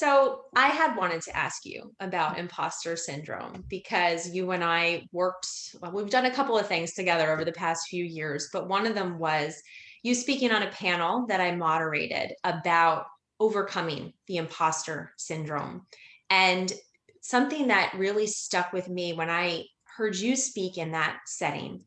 So I had wanted to ask you about imposter syndrome because you and I worked, well, we've done a couple of things together over the past few years, but one of them was you speaking on a panel that I moderated about overcoming the imposter syndrome. And something that really stuck with me when I heard you speak in that setting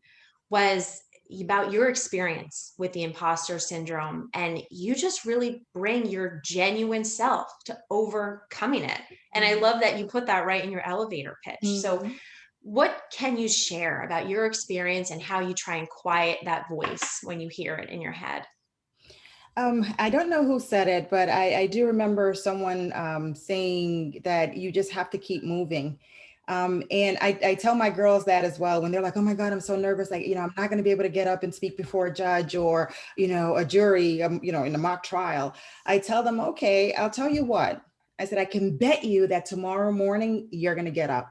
was about your experience with the imposter syndrome. And you just really bring your genuine self to overcoming it. And I love that you put that right in your elevator pitch. So, Mhm. what can you share about your experience and how you try and quiet that voice when you hear it in your head? I don't know who said it, but I do remember someone saying that you just have to keep moving. And I tell my girls that as well when they're like, "Oh my God, I'm so nervous. Like, I'm not going to be able to get up and speak before a judge or, a jury, in a mock trial." I tell them, "Okay, I'll tell you what." I said, "I can bet you that tomorrow morning you're going to get up."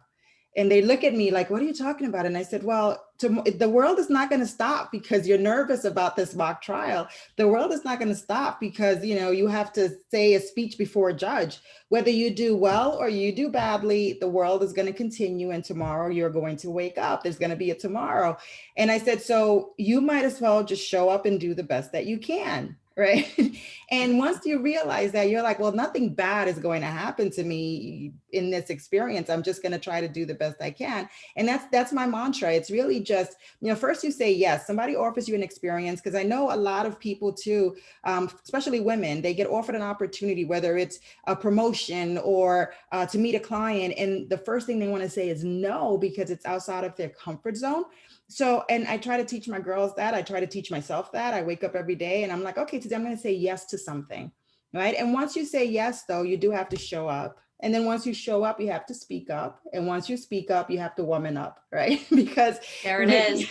And they look at me like, "What are you talking about?" And I said, "Well, the world is not going to stop because you're nervous about this mock trial. The world is not going to stop because, you have to say a speech before a judge. Whether you do well or you do badly, the world is going to continue. And tomorrow you're going to wake up. There's going to be a tomorrow." And I said, "So you might as well just show up and do the best that you can." Right. And once you realize that, you're like, well, nothing bad is going to happen to me in this experience. I'm just going to try to do the best I can. And that's my mantra. It's really just, first you say yes. Somebody offers you an experience, because I know a lot of people too, especially women, they get offered an opportunity, whether it's a promotion or to meet a client, and the first thing they want to say is no because it's outside of their comfort zone. So, and I try to teach my girls that. I try to teach myself that. I wake up every day and I'm like, okay, today I'm going to say yes to something. Right. And once you say yes, though, you do have to show up. And then once you show up, you have to speak up. And once you speak up, you have to woman up, right? Because There it is.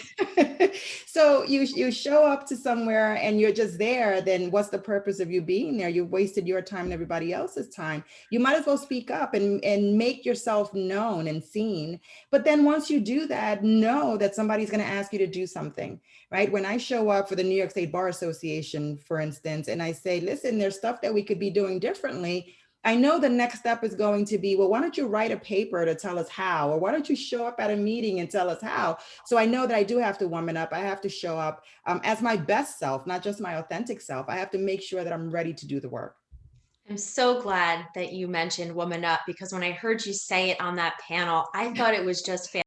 so you show up to somewhere and you're just there, then what's the purpose of you being there? You've wasted your time and everybody else's time. You might as well speak up and make yourself known and seen. But then once you do that, know that somebody's going to ask you to do something, right? When I show up for the New York State Bar Association, for instance, and I say, listen, there's stuff that we could be doing differently. I know the next step is going to be, well, why don't you write a paper to tell us how? Or why don't you show up at a meeting and tell us how? So I know that I do have to woman up. I have to show up as my best self, not just my authentic self. I have to make sure that I'm ready to do the work. I'm so glad that you mentioned woman up because when I heard you say it on that panel, I thought it was just